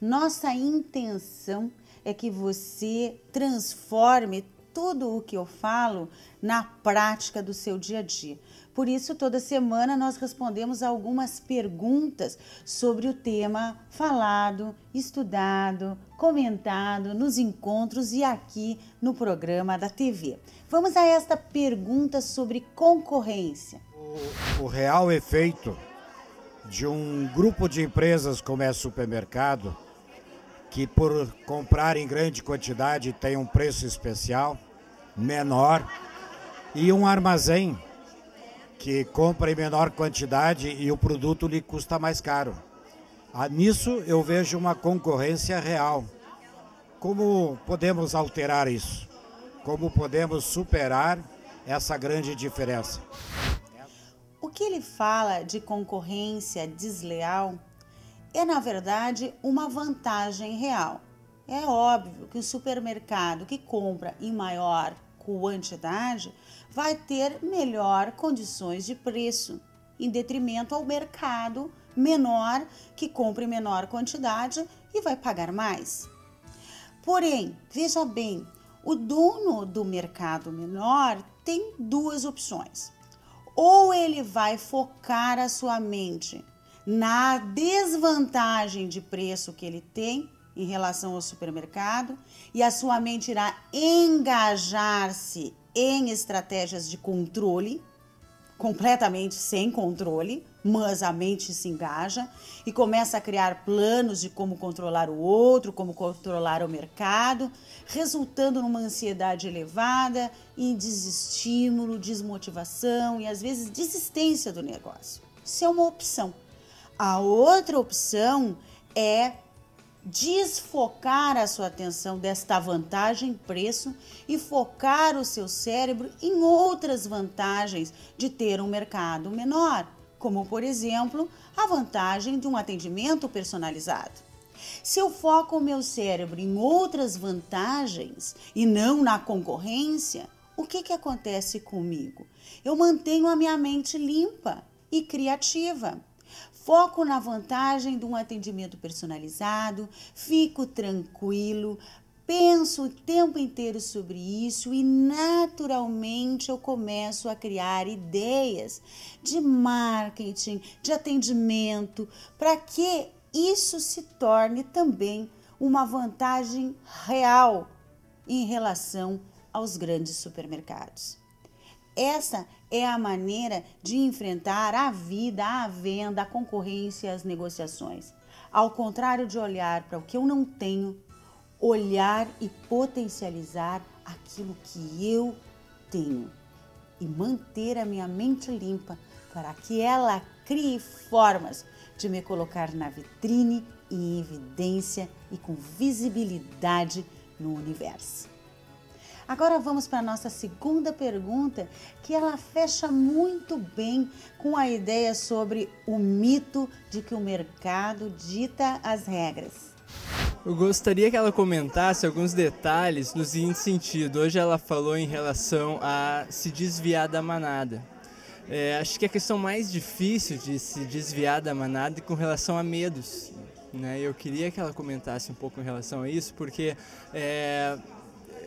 Nossa intenção é que você transforme tudo o que eu falo na prática do seu dia a dia. Por isso, toda semana nós respondemos algumas perguntas sobre o tema falado, estudado, comentado nos encontros e aqui no programa da TV. Vamos a esta pergunta sobre concorrência. O real efeito de um grupo de empresas como é o supermercado, que por comprar em grande quantidade tem um preço especial, menor, e um armazém que compra em menor quantidade e o produto lhe custa mais caro. Nisso eu vejo uma concorrência real. Como podemos alterar isso? Como podemos superar essa grande diferença? O que ele fala de concorrência desleal é, na verdade, uma vantagem real. É óbvio que o supermercado que compra em maior quantidade vai ter melhor condições de preço, em detrimento ao mercado menor que compra em menor quantidade e vai pagar mais. Porém, veja bem, o dono do mercado menor tem duas opções. Ou ele vai focar a sua mente na desvantagem de preço que ele tem em relação ao supermercado e a sua mente irá engajar-se em estratégias de controle, completamente sem controle, mas a mente se engaja e começa a criar planos de como controlar o outro, como controlar o mercado, resultando numa ansiedade elevada e desestímulo, desmotivação e às vezes desistência do negócio. Isso é uma opção. A outra opção é desfocar a sua atenção desta vantagem preço e focar o seu cérebro em outras vantagens de ter um mercado menor, como, por exemplo, a vantagem de um atendimento personalizado. Se eu foco o meu cérebro em outras vantagens e não na concorrência, o que acontece comigo? Eu mantenho a minha mente limpa e criativa. Foco na vantagem de um atendimento personalizado, fico tranquilo, penso o tempo inteiro sobre isso e naturalmente eu começo a criar ideias de marketing, de atendimento, para que isso se torne também uma vantagem real em relação aos grandes supermercados. Essa é a maneira de enfrentar a vida, a venda, a concorrência e as negociações. Ao contrário de olhar para o que eu não tenho, olhar e potencializar aquilo que eu tenho e manter a minha mente limpa para que ela crie formas de me colocar na vitrine e em evidência e com visibilidade no universo. Agora vamos para a nossa segunda pergunta, que ela fecha muito bem com a ideia sobre o mito de que o mercado dita as regras. Eu gostaria que ela comentasse alguns detalhes no seguinte sentido. Hoje ela falou em relação a se desviar da manada. Acho que a questão mais difícil de se desviar da manada é com relação a medos, né? Eu queria que ela comentasse um pouco em relação a isso, porque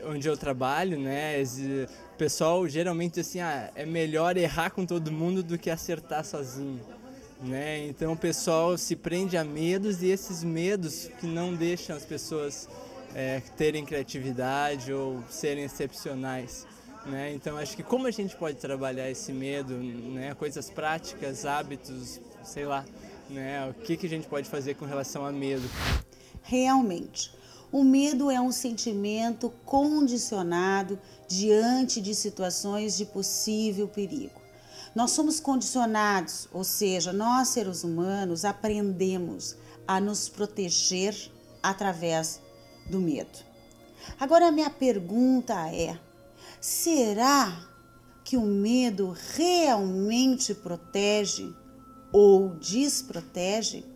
onde eu trabalho, né, o pessoal geralmente diz assim, é melhor errar com todo mundo do que acertar sozinho, né? Então o pessoal se prende a medos e esses medos que não deixam as pessoas terem criatividade ou serem excepcionais, né? Então acho que como a gente pode trabalhar esse medo, né, coisas práticas, hábitos, sei lá, né, o que a gente pode fazer com relação a medo? Realmente, o medo é um sentimento condicionado diante de situações de possível perigo. Nós somos condicionados, ou seja, nós seres humanos aprendemos a nos proteger através do medo. Agora a minha pergunta é: será que o medo realmente protege ou desprotege?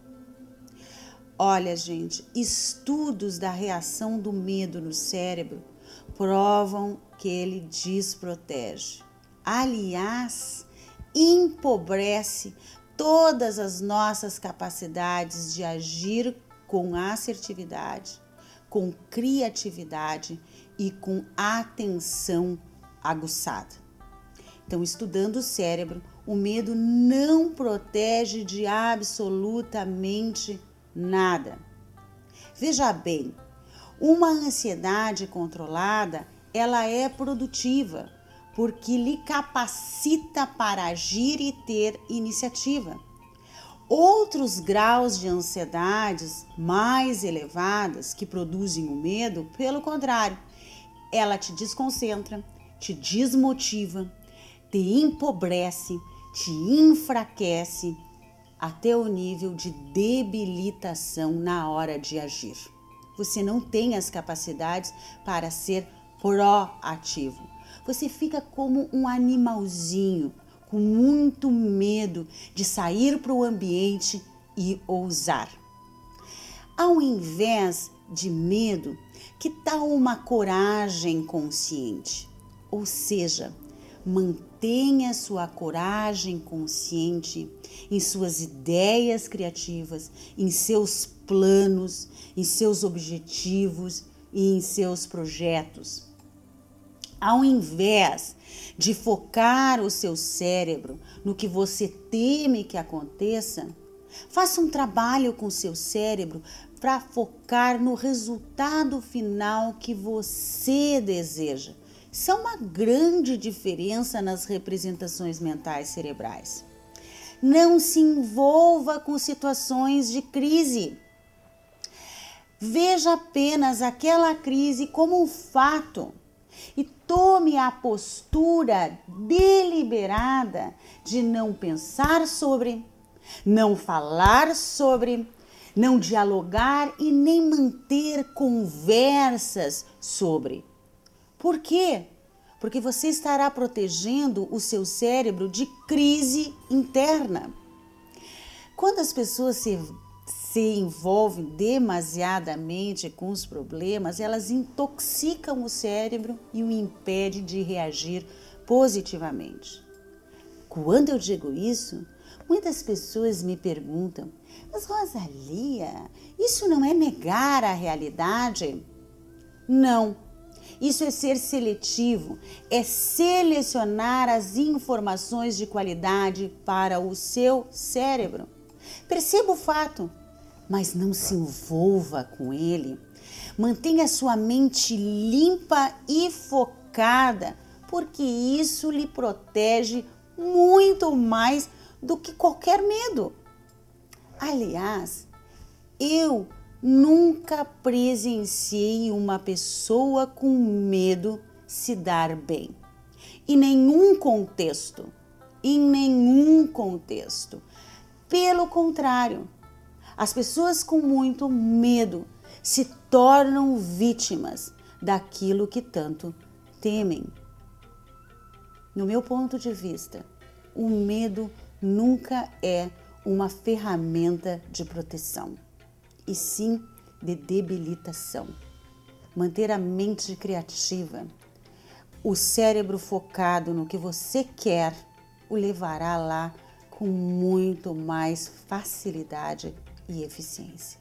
Olha, gente, estudos da reação do medo no cérebro provam que ele desprotege. Aliás, empobrece todas as nossas capacidades de agir com assertividade, com criatividade e com atenção aguçada. Então, estudando o cérebro, o medo não protege de absolutamente nada. Veja bem, uma ansiedade controlada, ela é produtiva, porque lhe capacita para agir e ter iniciativa. Outros graus de ansiedades mais elevadas que produzem o medo, pelo contrário, ela te desconcentra, te desmotiva, te empobrece, te enfraquece até o nível de debilitação na hora de agir. Você não tem as capacidades para ser proativo. Você fica como um animalzinho, com muito medo de sair para o ambiente e ousar. Ao invés de medo, que tal uma coragem consciente? Ou seja, mantenha sua coragem consciente em suas ideias criativas, em seus planos, em seus objetivos e em seus projetos. Ao invés de focar o seu cérebro no que você teme que aconteça, faça um trabalho com o seu cérebro para focar no resultado final que você deseja. Isso é uma grande diferença nas representações mentais cerebrais. Não se envolva com situações de crise. Veja apenas aquela crise como um fato e tome a postura deliberada de não pensar sobre, não falar sobre, não dialogar e nem manter conversas sobre. Por quê? Porque você estará protegendo o seu cérebro de crise interna. Quando as pessoas se envolvem demasiadamente com os problemas, elas intoxicam o cérebro e o impedem de reagir positivamente. Quando eu digo isso, muitas pessoas me perguntam: mas Rosalia, isso não é negar a realidade? Não. Isso é ser seletivo, é selecionar as informações de qualidade para o seu cérebro. Perceba o fato, mas não se envolva com ele. Mantenha sua mente limpa e focada, porque isso lhe protege muito mais do que qualquer medo. Aliás, eu nunca presenciei uma pessoa com medo se dar bem. Em nenhum contexto. Pelo contrário, as pessoas com muito medo se tornam vítimas daquilo que tanto temem. No meu ponto de vista, o medo nunca é uma ferramenta de proteção, e sim de debilitação. Manter a mente criativa, o cérebro focado no que você quer, o levará lá com muito mais facilidade e eficiência.